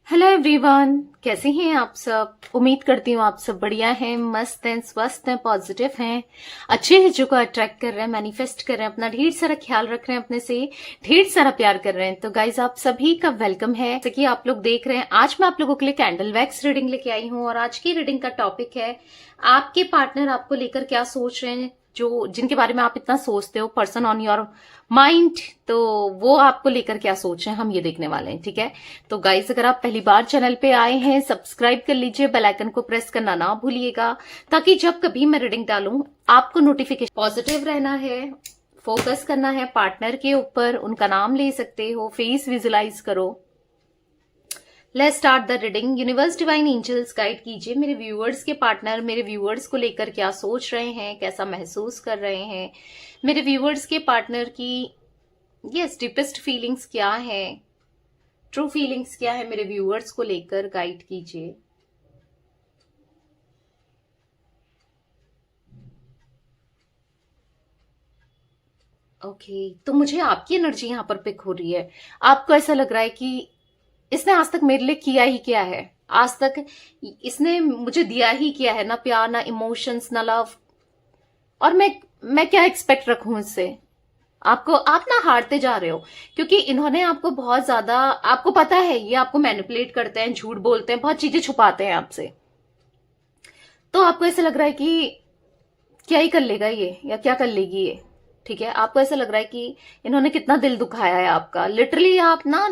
Hello everyone, कैसे हैं आप सब। उम्मीद करती हूँ आप सब बढ़िया हैं, मस्त हैं, स्वस्थ हैं, पॉजिटिव हैं, अच्छे चीजों को अट्रैक्ट कर रहे हैं, मैनिफेस्ट कर रहे हैं, अपना ढेर सारा ख्याल रख रहे हैं, अपने से ढेर सारा प्यार कर रहे हैं। तो गाइज आप सभी का वेलकम है। जैसे कि आप लोग देख रहे हैं, आज मैं आप लोगों के लिए कैंडल वैक्स रीडिंग लेके आई हूँ और आज की रीडिंग का टॉपिक है आपके पार्टनर आपको लेकर क्या सोच रहे हैं, जो जिनके बारे में आप इतना सोचते हो, पर्सन ऑन योर माइंड, तो वो आपको लेकर क्या सोच रहे हैं, हम ये देखने वाले हैं। ठीक है, तो गाइस अगर आप पहली बार चैनल पे आए हैं, सब्सक्राइब कर लीजिए, बेल आइकन को प्रेस करना ना भूलिएगा, ताकि जब कभी मैं रीडिंग डालूं आपको नोटिफिकेशन। पॉजिटिव रहना है, फोकस करना है पार्टनर के ऊपर, उनका नाम ले सकते हो, फेस विजुलाइज करो। Let's start the reading. Universe divine angels guide कीजिए मेरे व्यूअर्स के पार्टनर मेरे व्यूअर्स को लेकर क्या सोच रहे हैं, कैसा महसूस कर रहे हैं। मेरे व्यूअर्स के पार्टनर की यस डीपेस्ट फीलिंग्स क्या है, ट्रू फीलिंग्स क्या है, मेरे व्यूअर्स को लेकर गाइड कीजिए। ओके, तो मुझे आपकी एनर्जी यहां पर पिक हो रही है। आपको ऐसा लग रहा है कि इसने आज तक मेरे लिए किया ही क्या है, आज तक इसने मुझे दिया ही क्या है, ना प्यार, ना इमोशंस, ना लव, और मैं क्या एक्सपेक्ट रखूं इससे। आपको आप ना हारते जा रहे हो, क्योंकि इन्होंने आपको बहुत ज्यादा, आपको पता है ये आपको मैनिपुलेट करते हैं, झूठ बोलते हैं, बहुत चीजें छुपाते हैं आपसे। तो आपको ऐसा लग रहा है कि क्या ही कर लेगा ये, या क्या कर लेगी ये। ठीक है, आपको ऐसा लग रहा है कि इन्होंने कितना दिल दुखाया है आपका। लिटरली आप ना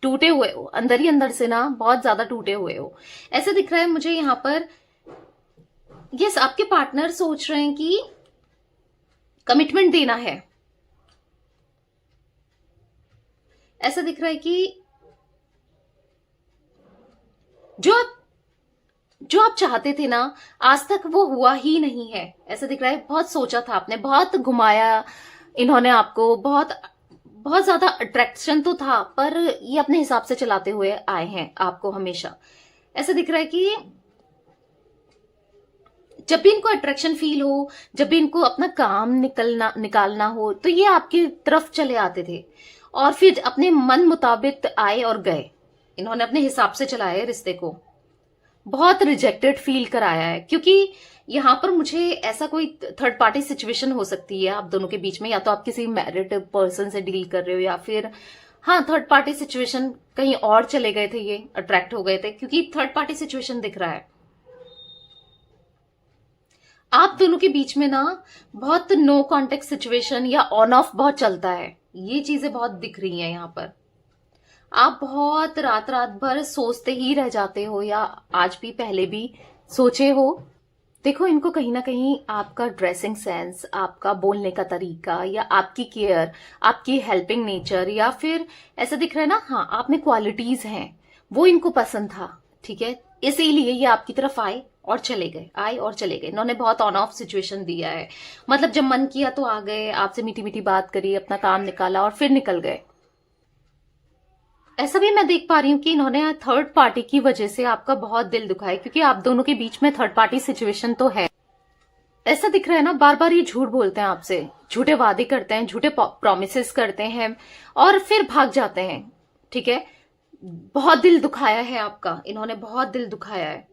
टूटे हुए हो, अंदर ही अंदर से ना बहुत ज्यादा टूटे हुए हो, ऐसा दिख रहा है मुझे यहां पर। यस, आपके पार्टनर सोच रहे हैं कि कमिटमेंट देना है। ऐसा दिख रहा है कि जो आप चाहते थे ना, आज तक वो हुआ ही नहीं है। ऐसा दिख रहा है बहुत सोचा था आपने, बहुत घुमाया इन्होंने आपको, बहुत बहुत ज्यादा अट्रैक्शन तो था, पर ये अपने हिसाब से चलाते हुए आए हैं आपको हमेशा। ऐसा दिख रहा है कि जब भी इनको अट्रैक्शन फील हो, जब भी इनको अपना काम निकालना हो, तो ये आपकी तरफ चले आते थे और फिर अपने मन मुताबिक आए और गए। इन्होंने अपने हिसाब से चलाया रिश्ते को, बहुत रिजेक्टेड फील कराया है। क्योंकि यहां पर मुझे ऐसा कोई थर्ड पार्टी सिचुएशन हो सकती है आप दोनों के बीच में, या तो आप किसी मैरिड पर्सन से डील कर रहे हो, या फिर हाँ थर्ड पार्टी सिचुएशन, कहीं और चले गए थे, ये अट्रैक्ट हो गए थे, क्योंकि थर्ड पार्टी सिचुएशन दिख रहा है आप दोनों के बीच में ना। बहुत नो कॉन्टेक्ट सिचुएशन या ऑन ऑफ बहुत चलता है, ये चीजें बहुत दिख रही हैं यहां पर। आप बहुत रात रात भर सोचते ही रह जाते हो, या आज भी पहले भी सोचे हो। देखो, इनको कहीं ना कहीं आपका ड्रेसिंग सेंस, आपका बोलने का तरीका, या आपकी केयर, आपकी हेल्पिंग नेचर, या फिर ऐसा दिख रहा है ना, हाँ आप में क्वालिटीज हैं, वो इनको पसंद था। ठीक है, इसीलिए ये आपकी तरफ आए और चले गए, आए और चले गए। इन्होंने बहुत ऑन ऑफ सिचुएशन दिया है, मतलब जब मन किया तो आ गए, आपसे मीठी मीठी बात करी, अपना काम निकाला और फिर निकल गए। ऐसा भी मैं देख पा रही हूँ कि इन्होंने थर्ड पार्टी की वजह से आपका बहुत दिल दुखा है, क्योंकि आप दोनों के बीच में थर्ड पार्टी सिचुएशन तो है। ऐसा दिख रहा है ना, बार बार ये झूठ बोलते हैं आपसे, झूठे वादे करते हैं, झूठे प्रोमिसेस करते हैं और फिर भाग जाते हैं। ठीक है, बहुत दिल दुखाया है आपका, इन्होंने बहुत दिल दुखाया है।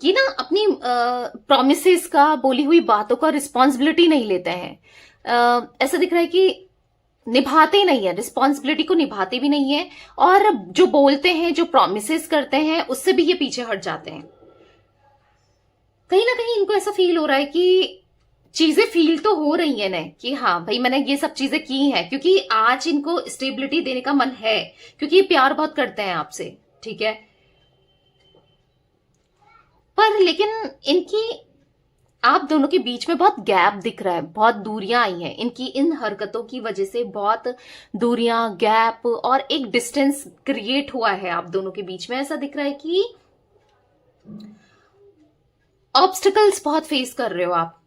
ये ना अपनी प्रोमिसेस का, बोली हुई बातों का रिस्पॉन्सिबिलिटी नहीं लेते हैं। ऐसा दिख रहा है कि निभाते नहीं है, रिस्पॉन्सिबिलिटी को निभाते भी नहीं है, और जो बोलते हैं, जो प्रोमिसेस करते हैं, उससे भी ये पीछे हट जाते हैं। कहीं ना कहीं इनको ऐसा फील हो रहा है कि चीजें फील तो हो रही है ना, कि हाँ भाई मैंने ये सब चीजें की हैं, क्योंकि आज इनको स्टेबिलिटी देने का मन है, क्योंकि ये प्यार बहुत करते हैं आपसे। ठीक है, पर लेकिन इनकी आप दोनों के बीच में बहुत गैप दिख रहा है, बहुत दूरियां आई हैं इनकी इन हरकतों की वजह से, बहुत दूरियां, गैप और एक डिस्टेंस क्रिएट हुआ है आप दोनों के बीच में। ऐसा दिख रहा है कि ऑब्स्टिकल्स बहुत फेस कर रहे हो आप,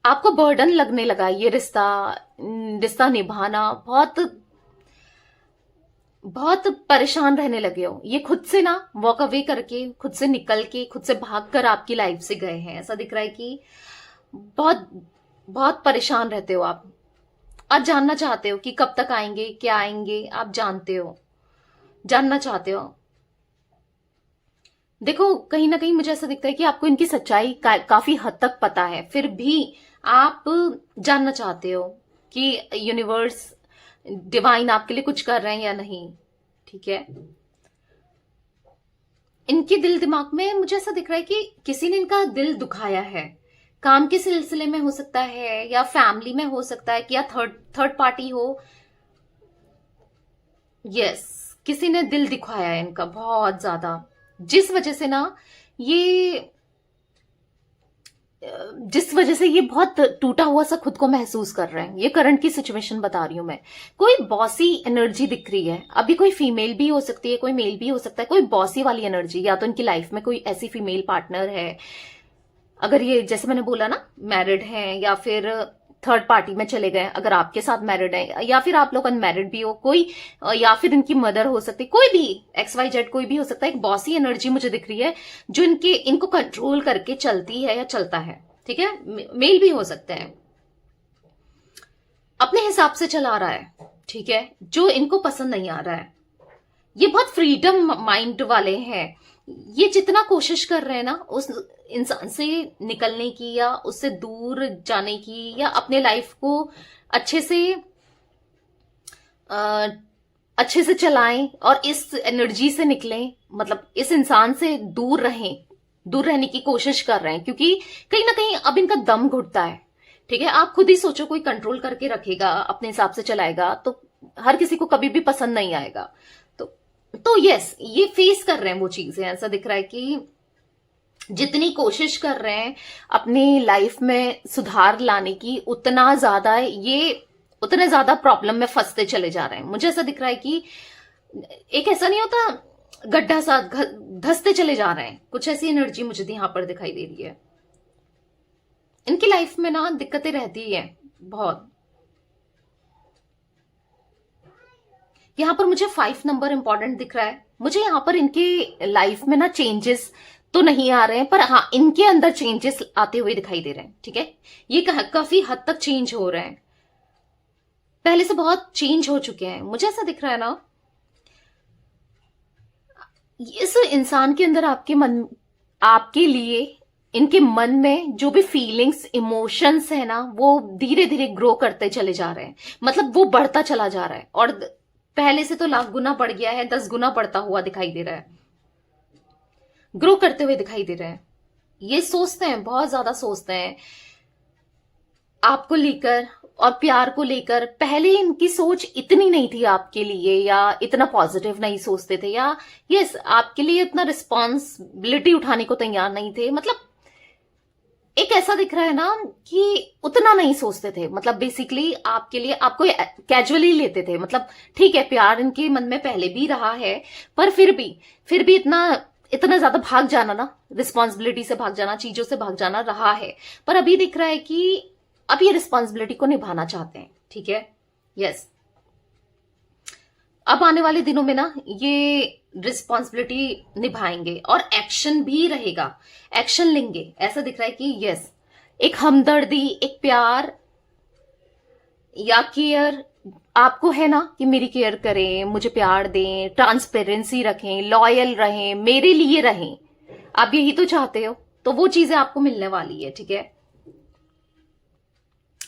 आपको बर्डन लगने लगा ये रिश्ता रिश्ता निभाना, बहुत बहुत परेशान रहने लगे हो। ये खुद से ना वॉक अवे करके, खुद से निकल के, खुद से भाग कर आपकी लाइफ से गए हैं। ऐसा दिख रहा है कि बहुत बहुत परेशान रहते हो आप जानना चाहते हो कि कब तक आएंगे, क्या आएंगे, आप जानते हो। जानना चाहते हो। देखो कहीं ना कहीं मुझे ऐसा दिखता है कि आपको इनकी सच्चाई काफी हद तक पता है, फिर भी आप जानना चाहते हो कि यूनिवर्स, डिवाइन आपके लिए कुछ कर रहे हैं या नहीं। ठीक है, इनके दिल दिमाग में मुझे ऐसा दिख रहा है कि किसी ने इनका दिल दुखाया है। काम के सिलसिले में हो सकता है, या फैमिली में हो सकता है, कि या थर्ड पार्टी हो। यस, किसी ने दिल दिखाया है इनका बहुत ज्यादा, जिस वजह से ना ये जिस वजह से ये बहुत टूटा हुआ सा खुद को महसूस कर रहे हैं। ये करंट की सिचुएशन बता रही हूं मैं। कोई बॉसी एनर्जी दिख रही है, अभी कोई फीमेल भी हो सकती है, कोई मेल भी हो सकता है, कोई बॉसी वाली एनर्जी। या तो इनकी लाइफ में कोई ऐसी फीमेल पार्टनर है, अगर ये जैसे मैंने बोला ना मैरिड है, या फिर थर्ड पार्टी में चले गए अगर आपके साथ मैरिड है, या फिर आप लोग अनमैरिड भी हो कोई, या फिर इनकी मदर हो सकती है, कोई भी XYZ कोई भी हो सकता है। एक बॉसी एनर्जी मुझे दिख रही है जो इनको कंट्रोल करके चलती है या चलता है। ठीक है, मेल भी हो सकते हैं, अपने हिसाब से चला रहा है। ठीक है, जो इनको पसंद नहीं आ रहा है। ये बहुत फ्रीडम माइंड वाले हैं। ये जितना कोशिश कर रहे हैं ना उस इंसान से निकलने की, या उससे दूर जाने की, या अपने लाइफ को अच्छे से चलाएं और इस एनर्जी से निकलें, मतलब इस इंसान से दूर रहने की कोशिश कर रहे हैं, क्योंकि कहीं ना कहीं अब इनका दम घुटता है। ठीक है, आप खुद ही सोचो, कोई कंट्रोल करके रखेगा, अपने हिसाब से चलाएगा, तो हर किसी को कभी भी पसंद नहीं आएगा। तो यस, ये फेस कर रहे हैं वो चीजें। ऐसा दिख रहा है कि जितनी कोशिश कर रहे हैं अपनी लाइफ में सुधार लाने की, उतना ज्यादा प्रॉब्लम में फंसते चले जा रहे हैं। मुझे ऐसा दिख रहा है कि एक ऐसा नहीं होता गड्ढा सा धंसते चले जा रहे हैं, कुछ ऐसी एनर्जी मुझे यहां पर दिखाई दे रही है। इनकी लाइफ में ना दिक्कतें रहती है बहुत। यहां पर मुझे 5 नंबर इंपॉर्टेंट दिख रहा है। मुझे यहां पर इनके लाइफ में ना चेंजेस तो नहीं आ रहे हैं, पर हाँ इनके अंदर चेंजेस आते हुए दिखाई दे रहे हैं। ठीक है, ये काफी हद तक चेंज हो रहे हैं, पहले से बहुत चेंज हो चुके हैं। मुझे ऐसा दिख रहा है ना, इस इंसान के अंदर आपके लिए इनके मन में जो भी फीलिंग्स, इमोशंस है ना, वो धीरे धीरे ग्रो करते चले जा रहे हैं। मतलब वो बढ़ता चला जा रहा है, और पहले से तो लाख गुना बढ़ गया है, 10 गुना बढ़ता हुआ दिखाई दे रहा है, ग्रो करते हुए दिखाई दे रहे हैं। ये सोचते हैं, बहुत ज्यादा सोचते हैं आपको लेकर और प्यार को लेकर। पहले इनकी सोच इतनी नहीं थी आपके लिए, या इतना पॉजिटिव नहीं सोचते थे, या यस आपके लिए इतना रिस्पॉन्सिबिलिटी उठाने को तैयार नहीं थे। मतलब एक ऐसा दिख रहा है ना कि उतना नहीं सोचते थे। मतलब बेसिकली आपके लिए, आपको कैजुअली लेते थे। मतलब ठीक है, प्यार इनके मन में पहले भी रहा है, पर फिर भी इतना ज्यादा भाग जाना ना, रिस्पॉन्सिबिलिटी से भाग जाना, चीजों से भाग जाना रहा है। पर अभी दिख रहा है कि अब ये रिस्पॉन्सिबिलिटी को निभाना चाहते हैं। ठीक है, यस, अब आने वाले दिनों में ना ये रिस्पॉन्सिबिलिटी निभाएंगे, और एक्शन भी रहेगा, एक्शन लेंगे। ऐसा दिख रहा है कि यस, एक हमदर्दी, एक प्यार या केयर आपको है ना, कि मेरी केयर करें, मुझे प्यार दें, ट्रांसपेरेंसी रखें, लॉयल रहें, मेरे लिए रहें। आप यही तो चाहते हो, तो वो चीजें आपको मिलने वाली है। ठीक है,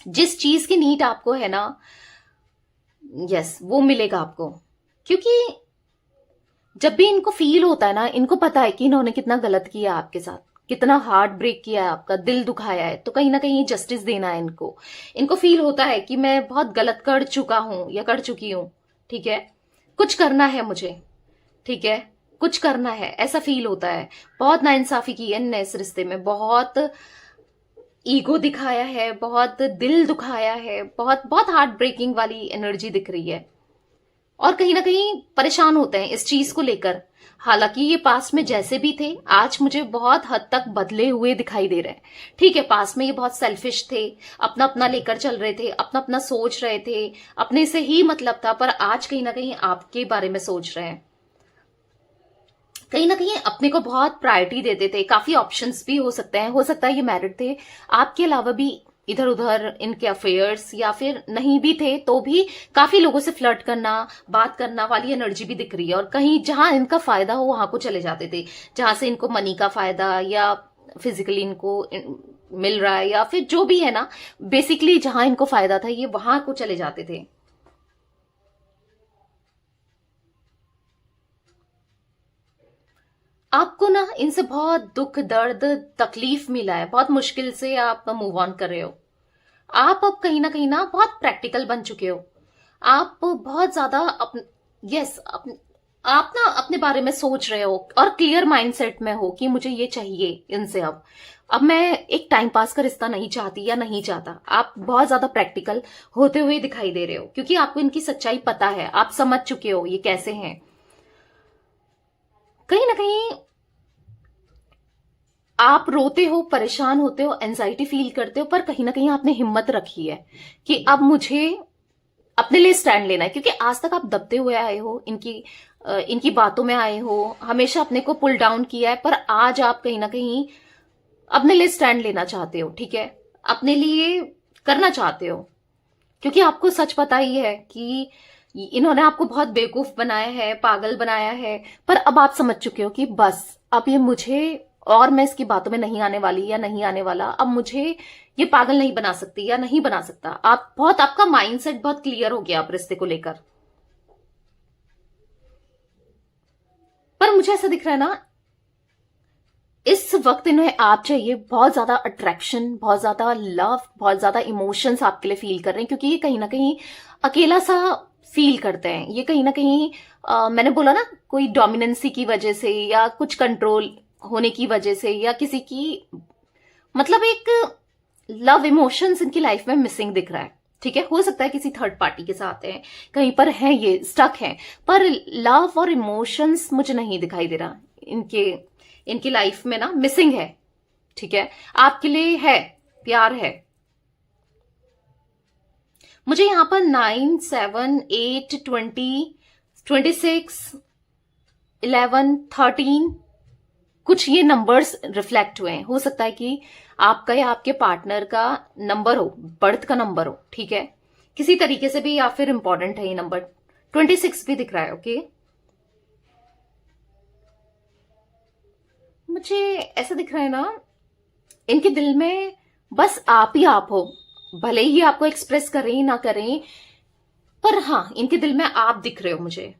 जिस चीज की नीड आपको है ना, यस वो मिलेगा आपको। क्योंकि जब भी इनको फील होता है ना, इनको पता है कि इन्होंने कितना गलत किया आपके साथ, कितना हार्ट ब्रेक किया है, आपका दिल दुखाया है, तो कहीं ना कहीं जस्टिस देना है इनको फील होता है कि मैं बहुत गलत कर चुका हूं या कर चुकी हूं। ठीक है, कुछ करना है मुझे, ठीक है, कुछ करना है, ऐसा फील होता है। बहुत नाइंसाफी की है इनने इस रिश्ते में, बहुत ईगो दिखाया है, बहुत दिल दुखाया है, बहुत हार्ट ब्रेकिंग वाली एनर्जी दिख रही है, और कहीं ना कहीं परेशान होते हैं इस चीज को लेकर। हालांकि ये पास्ट में जैसे भी थे, आज मुझे बहुत हद तक बदले हुए दिखाई दे रहे हैं। ठीक है, पास्ट में ये बहुत सेल्फिश थे, अपना अपना लेकर चल रहे थे, अपना अपना सोच रहे थे, अपने से ही मतलब था, पर आज कहीं ना कहीं आपके बारे में सोच रहे हैं। कहीं ना कहीं अपने को बहुत प्रायोरिटी देते थे। काफी ऑप्शंस भी हो सकते हैं, हो सकता है ये मैरिड थे, आपके अलावा भी इधर उधर इनके अफेयर्स, या फिर नहीं भी थे तो भी काफी लोगों से फ्लर्ट करना, बात करना वाली एनर्जी भी दिख रही है। और कहीं जहां इनका फायदा हो वहां को चले जाते थे, जहां से इनको मनी का फायदा या फिजिकली इनको मिल रहा है, या फिर जो भी है ना, बेसिकली जहां इनको फायदा था ये वहां को चले जाते थे। आपको ना इनसे बहुत दुख, दर्द, तकलीफ मिला है, बहुत मुश्किल से आप मूव ऑन कर रहे हो। आप अब कहीं ना बहुत प्रैक्टिकल बन चुके हो। आप बहुत ज्यादा यस आप ना अपने बारे में सोच रहे हो और क्लियर माइंडसेट में हो कि मुझे ये चाहिए इनसे। अब मैं एक टाइम पास का रिश्ता नहीं चाहती या नहीं चाहता। आप बहुत ज्यादा प्रैक्टिकल होते हुए दिखाई दे रहे हो, क्योंकि आपको इनकी सच्चाई पता है, आप समझ चुके हो ये कैसे हैं। कहीं ना कहीं आप रोते हो, परेशान होते हो, एंजाइटी फील करते हो, पर कहीं ना कहीं आपने हिम्मत रखी है कि अब मुझे अपने लिए स्टैंड लेना है। क्योंकि आज तक आप दबते हुए आए हो, इनकी बातों में आए हो, हमेशा अपने को पुल डाउन किया है, पर आज आप कहीं ना कहीं अपने लिए स्टैंड लेना चाहते हो। ठीक है, अपने लिए करना चाहते हो, क्योंकि आपको सच पता ही है कि इन्होंने आपको बहुत बेवकूफ बनाया है, पागल बनाया है। पर अब आप समझ चुके हो कि बस अब ये मुझे, और मैं इसकी बातों में नहीं आने वाली या नहीं आने वाला। अब मुझे ये पागल नहीं बना सकती या नहीं बना सकता। आपका माइंडसेट बहुत क्लियर हो गया आप रिश्ते को लेकर। पर मुझे ऐसा दिख रहा है ना, इस वक्त इन्हें आप चाहिए, बहुत ज्यादा अट्रैक्शन, बहुत ज्यादा लव, बहुत ज्यादा इमोशंस आपके लिए फील कर रहे हैं। क्योंकि ये कहीं ना कहीं अकेला सा फील करते हैं। ये कहीं ना कहीं मैंने बोला ना, कोई डोमिनेंसी की वजह से या कुछ कंट्रोल होने की वजह से, या किसी की मतलब एक लव इमोशंस इनकी लाइफ में मिसिंग दिख रहा है। ठीक है, हो सकता है किसी थर्ड पार्टी के साथ है, कहीं पर है, ये स्टक है, पर लव और इमोशंस मुझे नहीं दिखाई दे रहा इनकी लाइफ में ना, मिसिंग है। ठीक है, आपके लिए है, प्यार है। मुझे यहां पर 9, 7, 8, 20, 26, 11, 13 कुछ ये नंबर्स रिफ्लेक्ट हुए हैं। हो सकता है कि आपका या आपके पार्टनर का नंबर हो, बर्थ का नंबर हो। ठीक है, किसी तरीके से भी, या फिर इंपॉर्टेंट है ये नंबर। 26 भी दिख रहा है। ओके, मुझे ऐसा दिख रहा है ना, इनके दिल में बस आप ही आप हो। भले ही आपको एक्सप्रेस करें ना करें, पर हाँ, इनके दिल में आप दिख रहे हो मुझे।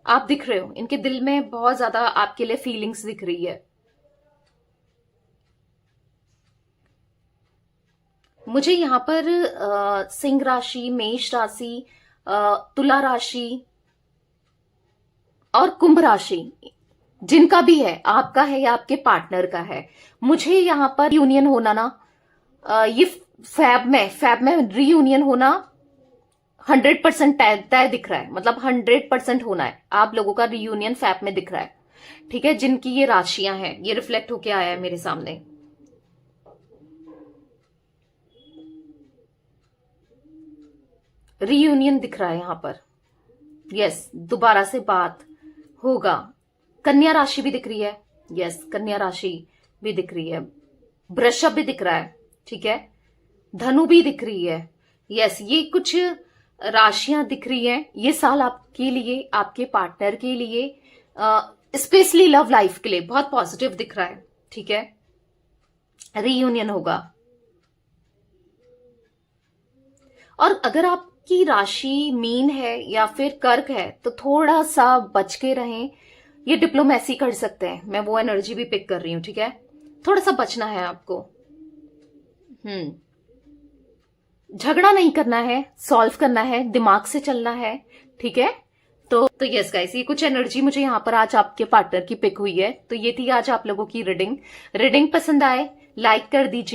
आप दिख रहे हो, इनके दिल में बहुत ज्यादा आपके लिए फीलिंग्स दिख रही है। मुझे यहां पर सिंह राशि, मेष राशि, तुला राशि और कुंभ राशि, जिनका भी है, आपका है या आपके पार्टनर का है, मुझे यहां पर यूनियन होना ना, ये फैब में रीयूनियन होना 100% तय दिख रहा है। मतलब 100% होना है आप लोगों का रीयूनियन फैब में दिख रहा है। ठीक है, जिनकी ये राशियां हैं, ये रिफ्लेक्ट होके आया है मेरे सामने। रीयूनियन दिख रहा है यहां पर। यस, दोबारा से बात होगा। कन्या राशि भी दिख रही है। यस, कन्या राशि भी दिख रही है। वृषभ भी दिख रहा है। ठीक है, धनु भी दिख रही है। यस, ये कुछ राशियां दिख रही हैं। ये साल आपके लिए, आपके पार्टनर के लिए, स्पेशली लव लाइफ के लिए बहुत पॉजिटिव दिख रहा है। ठीक है, रीयूनियन होगा। और अगर आपकी राशि मीन है या फिर कर्क है तो थोड़ा सा बच के रहें। ये डिप्लोमेसी कर सकते हैं, मैं वो एनर्जी भी पिक कर रही हूं। ठीक है, थोड़ा सा बचना है आपको। झगड़ा नहीं करना है, सॉल्व करना है, दिमाग से चलना है। ठीक है, तो यस गाइस, ये कुछ एनर्जी मुझे यहाँ पर आज आपके पार्टनर की पिक हुई है। तो ये थी आज आप लोगों की रीडिंग। पसंद आए लाइक कर दीजिए।